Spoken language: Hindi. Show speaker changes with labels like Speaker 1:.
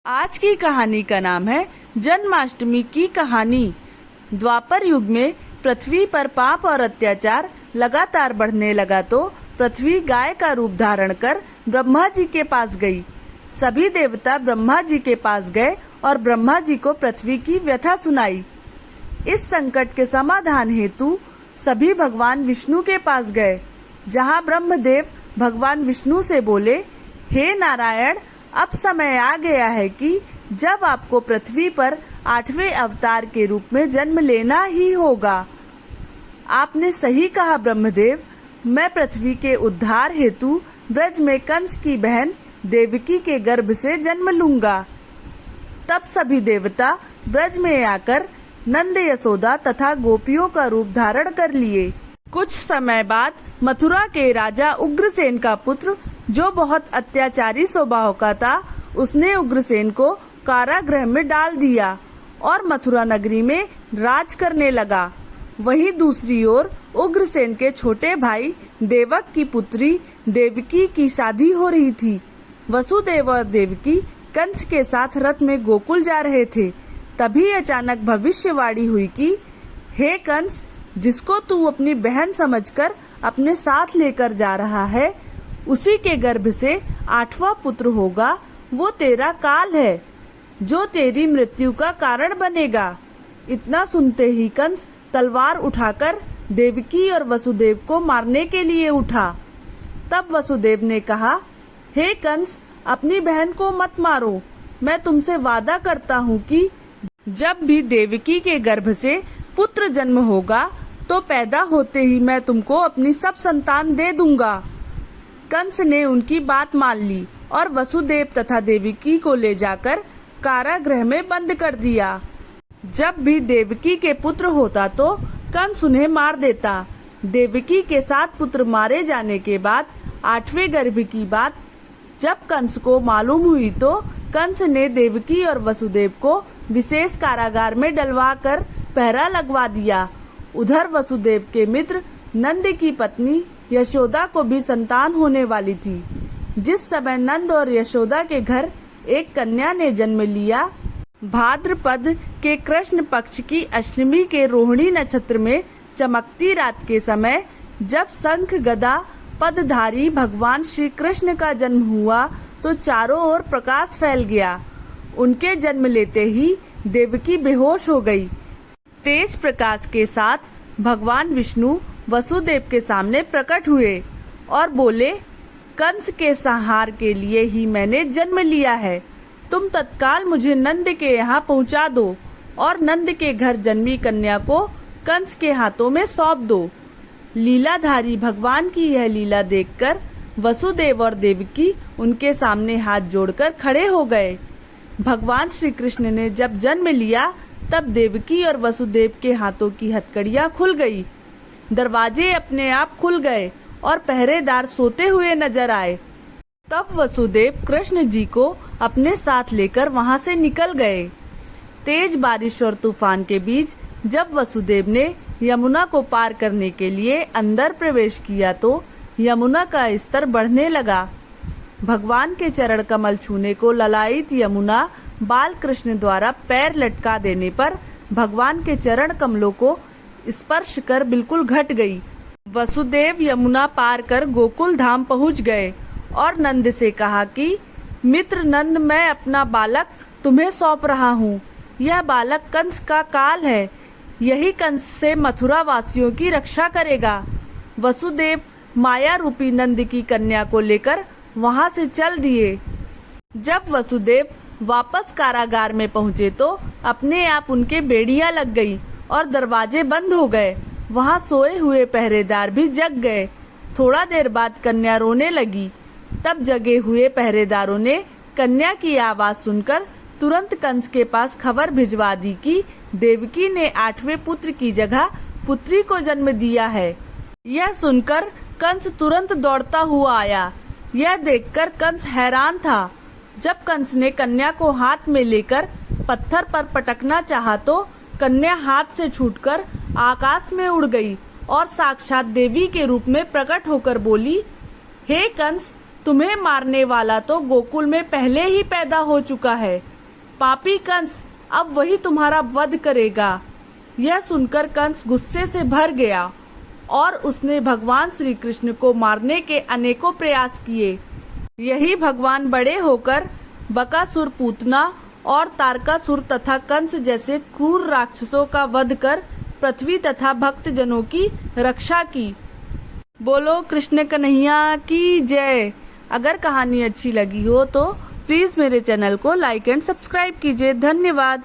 Speaker 1: आज की कहानी का नाम है जन्माष्टमी की कहानी। द्वापर युग में पृथ्वी पर पाप और अत्याचार लगातार बढ़ने लगा तो पृथ्वी गाय का रूप धारण कर ब्रह्मा जी के पास गई। सभी देवता ब्रह्मा जी के पास गए और ब्रह्मा जी को पृथ्वी की व्यथा सुनाई। इस संकट के समाधान हेतु सभी भगवान विष्णु के पास गए, जहाँ ब्रह्मदेव भगवान विष्णु से बोले, हे नारायण, अब समय आ गया है कि जब आपको पृथ्वी पर 8वें अवतार के रूप में जन्म लेना ही होगा। आपने सही कहा ब्रह्मदेव, मैं पृथ्वी के उद्धार हेतु ब्रज में कंस की बहन देवकी के गर्भ से जन्म लूंगा। तब सभी देवता ब्रज में आकर नंद, यशोदा तथा गोपियों का रूप धारण कर लिए। कुछ समय बाद मथुरा के राजा उग्रसेन का पुत्र, जो बहुत अत्याचारी स्वभाव का था, उसने उग्रसेन को कारागृह में डाल दिया और मथुरा नगरी में राज करने लगा। वहीं दूसरी ओर उग्रसेन के छोटे भाई देवक की पुत्री देवकी की शादी हो रही थी। वसुदेव और देवकी कंस के साथ रथ में गोकुल जा रहे थे। तभी अचानक भविष्यवाणी हुई कि हे कंस, जिसको तू अपनी बहन समझकर अपने साथ लेकर जा रहा है, उसी के गर्भ से 8वां पुत्र होगा। वो तेरा काल है, जो तेरी मृत्यु का कारण बनेगा। इतना सुनते ही कंस तलवार उठाकर देवकी और वसुदेव को मारने के लिए उठा। तब वसुदेव ने कहा, हे कंस, अपनी बहन को मत मारो। मैं तुमसे वादा करता हूँ कि जब भी देवकी के गर्भ से पुत्र जन्म होगा तो पैदा होते ही मैं तुमको अपनी सब संतान दे दूंगा। कंस ने उनकी बात मान ली और वसुदेव तथा देवकी को ले जाकर कारागृह में बंद कर दिया। जब भी देवकी के पुत्र होता तो कंस उन्हें मार देता। देवकी के 7 पुत्र मारे जाने के बाद 8वें गर्भ की बात जब कंस को मालूम हुई तो कंस ने देवकी और वसुदेव को विशेष कारागार में डलवा कर पहरा लगवा दिया। उधर वसुदेव के मित्र नंद की पत्नी यशोदा को भी संतान होने वाली थी। जिस समय नंद और यशोदा के घर एक कन्या ने जन्म लिया, भाद्रपद के कृष्ण पक्ष की अष्टमी के रोहिणी नक्षत्र में चमकती रात के समय जब शंख गदा पदधारी भगवान श्री कृष्ण का जन्म हुआ तो चारों ओर प्रकाश फैल गया। उनके जन्म लेते ही देवकी बेहोश हो गई। तेज प्रकाश के साथ भगवान विष्णु वसुदेव के सामने प्रकट हुए और बोले, कंस के संहार के लिए ही मैंने जन्म लिया है। तुम तत्काल मुझे नंद के यहाँ पहुँचा दो और नंद के घर जन्मी कन्या को कंस के हाथों में सौंप दो। लीलाधारी भगवान की यह लीला देखकर वसुदेव और देवकी उनके सामने हाथ जोड़कर खड़े हो गए। भगवान श्री कृष्ण ने जब जन्म लिया तब देवकी और वसुदेव के हाथों की हथकड़ियां खुल गई, दरवाजे अपने आप खुल गए और पहरेदार सोते हुए नजर आए। तब वसुदेव कृष्ण जी को अपने साथ लेकर वहां से निकल गए। तेज बारिश और तूफान के बीच जब वसुदेव ने यमुना को पार करने के लिए अंदर प्रवेश किया तो यमुना का स्तर बढ़ने लगा। भगवान के चरण कमल छूने को ललायित यमुना बाल कृष्ण द्वारा पैर लटका देने पर भगवान के चरण कमलों को स्पर्श कर बिल्कुल घट गई। वसुदेव यमुना पार कर गोकुल धाम पहुंच गए और नंद से कहा कि मित्र नंद, मैं अपना बालक तुम्हें सौंप रहा हूँ। यह बालक कंस का काल है, यही कंस से मथुरा वासियों की रक्षा करेगा। वसुदेव माया रूपी नंद की कन्या को लेकर वहां से चल दिए। जब वसुदेव वापस कारागार में पहुंचे तो अपने आप उनके बेड़ियां लग गई और दरवाजे बंद हो गए। वहां सोए हुए पहरेदार भी जग गए। थोड़ा देर बाद कन्या रोने लगी। तब जगे हुए पहरेदारों ने कन्या की आवाज सुनकर तुरंत कंस के पास खबर भिजवा दी कि देवकी ने 8वें पुत्र की जगह पुत्री को जन्म दिया है। यह सुनकर कंस तुरंत दौड़ता हुआ आया। यह देखकर कंस हैरान था। जब कंस ने कन्या को हाथ में लेकर पत्थर पर पटकना चाहा तो कन्या हाथ से छूटकर आकाश में उड़ गई और साक्षात देवी के रूप में प्रकट होकर बोली, हे कंस, तुम्हें मारने वाला तो गोकुल में पहले ही पैदा हो चुका है। पापी कंस अब वही तुम्हारा वध करेगा। यह सुनकर कंस गुस्से से भर गया और उसने भगवान श्री कृष्ण को मारने के अनेकों प्रयास किए। यही भगवान बड़े होकर बकासुर, पूतना और तारकासुर तथा कंस जैसे क्रूर राक्षसों का वध कर पृथ्वी तथा भक्त जनों की रक्षा की। बोलो कृष्ण कन्हैया की जय। अगर कहानी अच्छी लगी हो तो प्लीज मेरे चैनल को लाइक एंड सब्सक्राइब कीजिए। धन्यवाद।